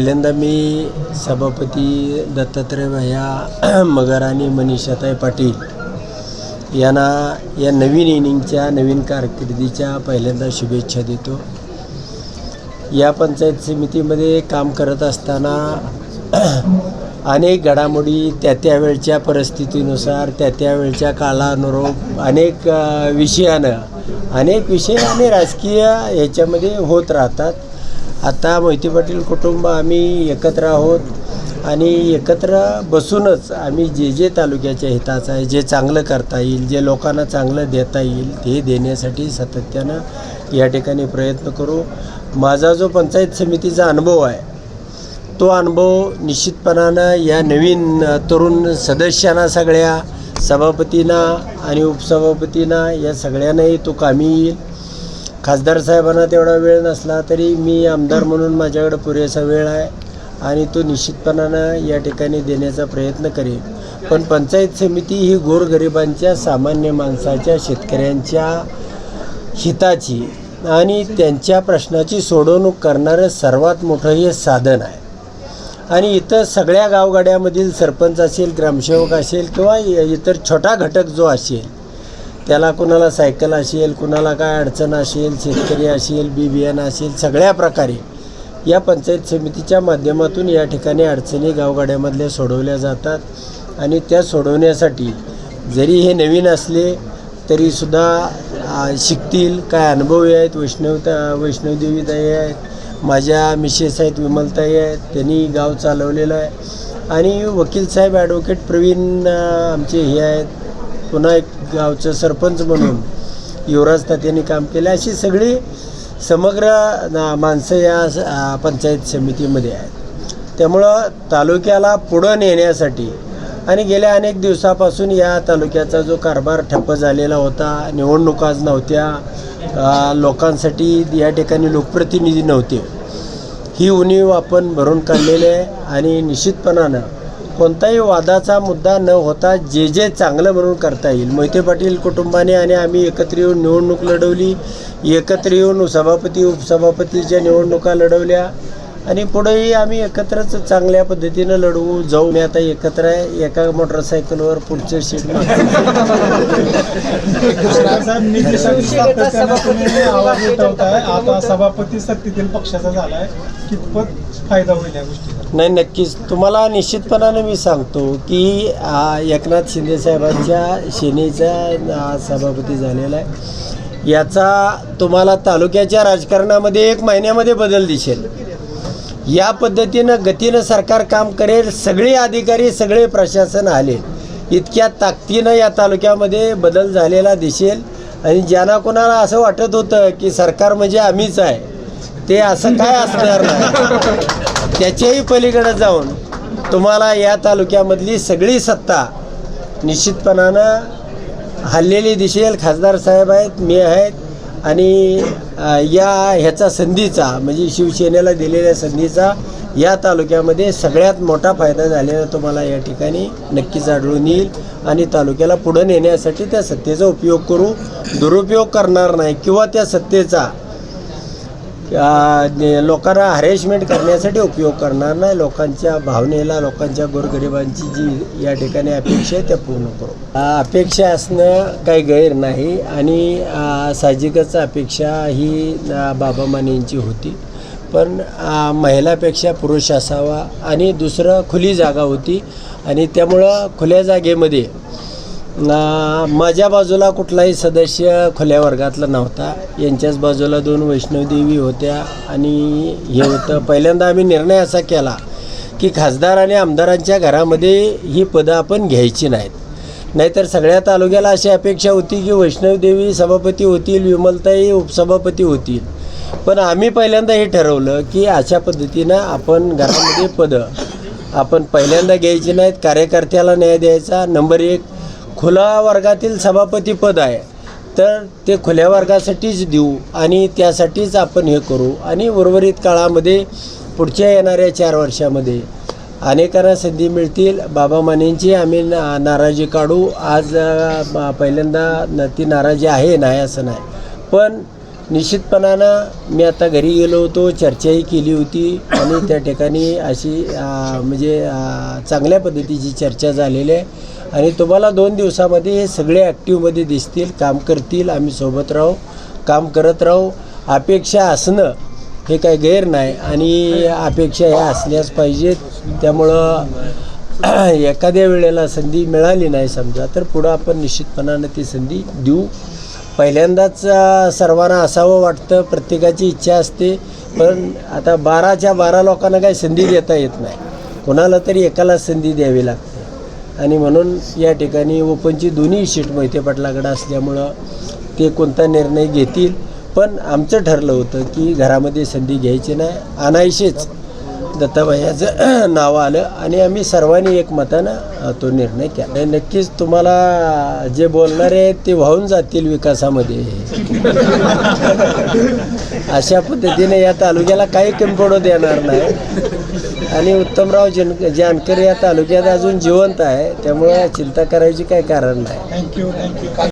पहिल्यांदा मी सभापती दत्तात्रय भैया मगर आणि मनीषाताई पाटील यांना या नवीन इनिंगच्या नवीन कारकिर्दीच्या पहिल्यांदा शुभेच्छा देतो। या पंचायत समितीमध्ये काम करत असताना अनेक घडामोडी त्यावेळच्या परिस्थितीनुसार त्यावेळच्या काळानुरूप अनेक विषय आणि राजकीय ह्याच्यामध्ये होत राहतात। आता मोहिते पाटील कुटुंब आम्ही एकत्र आहोत आणि एकत्र बसूनच आम्ही जे तालुक्याच्या हिताचं आहे, जे चांगलं करता येईल, जे लोकांना चांगलं देता येईल ते देण्यासाठी सातत्यानं या ठिकाणी प्रयत्न करू। माझा जो पंचायत समितीचा अनुभव आहे तो अनुभव निश्चितपणानं या नवीन तरुण सदस्यांना, सगळ्या सभापतींना आणि उपसभापतींना या सगळ्यांनाही तो कामी येईल। खासदार साहेबांना तेवढा वेळ नसला तरी मी आमदार म्हणून माझ्याकडे पुरेसा वेळ आहे आणि तो निश्चितपणानं या ठिकाणी देण्याचा प्रयत्न करेन। पण पंचायत समिती ही गोरगरिबांच्या, सामान्य माणसाच्या, शेतकऱ्यांच्या हिताची आणि त्यांच्या प्रश्नाची सोडवणूक करणारं सर्वात मोठं हे साधन आहे। आणि इथं सगळ्या गावगाड्यामधील सरपंच असेल, ग्रामसेवक असेल किंवा इतर छोटा घटक जो असेल, त्याला कुणाला सायकल असेल, कुणाला काय अडचण असेल, शेतकरी असेल, बियाणं असेल, सगळ्या प्रकारे या पंचायत समितीच्या माध्यमातून या ठिकाणी अडचणी गावगाड्यामधल्या सोडवल्या जातात। आणि त्या सोडवण्यासाठी जरी हे नवीन असले तरीसुद्धा शिकतील, काय अनुभवी आहेत, वैष्णवदेवीताई आहेत, माझ्या मिसेस आहेत, विमलताई आहेत, त्यांनी गाव चालवलेलं आहे। आणि वकील साहेब ॲडव्होकेट प्रवीण आमचे हे आहेत, पुन्हा एक गावचं सरपंच म्हणून युवराज तात्यांनी काम केलं। अशी सगळी समग्र माणसं या पंचायत समितीमध्ये आहेत। त्यामुळं तालुक्याला पुढं नेण्यासाठी आणि गेल्या अनेक दिवसापासून या तालुक्याचा जो कारभार ठप्प झालेला होता, निवडणुकाच नव्हत्या, लोकांसाठी या ठिकाणी लोकप्रतिनिधी नव्हते, ही उणीव आपण भरून काढलेली आहे। आणि निश्चितपणानं कोणताही वादाचा मुद्दा न होता जे चांगलं म्हणून करता येईल, मोहिते पाटील कुटुंबाने आणि आम्ही एकत्र येऊन निवडणूक लढवली, एकत्र येऊन सभापती उपसभापतीच्या निवडणुका लढवल्या आणि पुढेही आम्ही एकत्रच चांगल्या पद्धतीनं लढवू जाऊ। मी आता एकत्र आहे, एका मोटरसायकलवर पुढचे सीट आता सभापती सत्तेतील पक्षाचा झालाय, कितपत फायदा होईल या गोष्टीचा? नाही, नक्कीच तुम्हाला निश्चितपणाने मी सांगतो की एकनाथ शिंदे साहेबांच्या सेनेचा सभापती झालेला आहे। याचा तुम्हाला तालुक्याच्या राजकारणामध्ये 1 महिन्यामध्ये बदल दिसेल। या पद्धतीनं गतीनं सरकार काम करेल, सगळे अधिकारी, सगळे प्रशासन आले, इतक्या ताकदीनं या तालुक्यामध्ये बदल झालेला दिसेल। आणि ज्यांना कोणाला असं वाटत होतं की सरकार म्हणजे आम्हीच आहे, ते असं काय असणार नाही, त्याच्याही पलीकडे जाऊन तुम्हाला या तालुक्यामधली सगळी सत्ता निश्चितपणानं हल्लेली दिसेल। खासदार साहेब आहेत, मी आहेत आणि ह्याचा संधीचा म्हणजे शिवसेनेला दिलेल्या संधीचा या तालुक्यामध्ये सगळ्यात मोठा फायदा झालेला तुम्हाला या ठिकाणी नक्कीच आढळून येईल। आणि तालुक्याला पुढे नेण्यासाठी त्या सत्तेचा उपयोग करू, दुरुपयोग करणार नाही किंवा त्या सत्तेचा लोकांना हॅरेसमेंट करण्यासाठी उपयोग करणार नाही। लोकांच्या भावनेला, लोकांच्या गोरगरिबांची जी या ठिकाणी अपेक्षा आहे त्या पूर्ण करू। अपेक्षा असणं काही गैर नाही आणि साहजिकच अपेक्षा ही बाबा मानेंची होती, पण महिलापेक्षा पुरुष असावा आणि दुसरं खुली जागा होती आणि त्यामुळं खुल्या जागेमध्ये माझ्या बाजूला कुठलाही सदस्य खुल्या वर्गातला नव्हता, यांच्याच बाजूला 2 वैष्णवदेवी होत्या आणि हे होतं। पहिल्यांदा आम्ही निर्णय असा केला की खासदार आणि आमदारांच्या घरामध्ये ही पदं आपण घ्यायची नाहीत, नाहीतर सगळ्या तालुक्याला अशी अपेक्षा होती की वैष्णवदेवी सभापती होतील, विमलताई उपसभापती होतील। पण आम्ही पहिल्यांदा हे ठरवलं की अशा पद्धतीनं आपण घरामध्ये पदं आपण पहिल्यांदा घ्यायची नाहीत, कार्यकर्त्याला न्याय द्यायचा। नंबर 1 खुल्या वर्गातील सभापती पद आहे तर ते खुल्या वर्गासाठीच देऊ आणि त्यासाठीच आपण हे करू। आणि उर्वरित काळामध्ये पुढच्या येणाऱ्या 4 वर्षामध्ये अनेकांना संधी मिळतील। बाबा मानेंची आम्ही नाराजी काढू। आज पहिल्यांदा ती नाराजी आहे नाही असं नाही, पण निश्चितपणानं मी आता घरी गेलो होतो, चर्चाही केली होती आणि त्या ठिकाणी अशी चांगल्या पद्धतीची चर्चा झालेली आहे आणि तुम्हाला 2 दिवसामध्ये हे सगळे ॲक्टिव्हमध्ये दिसतील, काम करतील, आम्ही सोबत राहू, काम करत राहू. अपेक्षा असणं हे काही गैर नाही आणि अपेक्षा ह्या असल्याच पाहिजेत. त्यामुळं एखाद्या वेळेला संधी मिळाली नाही समजा तर पुढं आपण निश्चितपणानं ती संधी देऊ. पहिल्यांदाच सर्वांना असावं वाटतं, प्रत्येकाची इच्छा असते, पण आता 12च्या 12 लोकांना काही संधी देता येत नाही, कोणाला तरी एकाला संधी द्यावी लागते आणि म्हणून या ठिकाणी ओपनची दोन्ही सीट मोहिते पाटलाकडे असल्यामुळं ते कोणता निर्णय घेतील. पण आमचं ठरलं होतं की घरामध्ये संधी घ्यायची नाही, अनायसेच दत्ताभाईचं नाव आलं आणि आम्ही सर्वांनी एकमतानं तो निर्णय केला. नक्कीच तुम्हाला जे बोलणारे आहेत ते वाहून जातील विकासामध्ये अशा पद्धतीने या तालुक्याला काही कमी पडू देणार नाही आणि उत्तमराव जानकर या तालुक्यात अजून जिवंत आहे, त्यामुळे चिंता करायची काही कारण नाही. थँक्यू.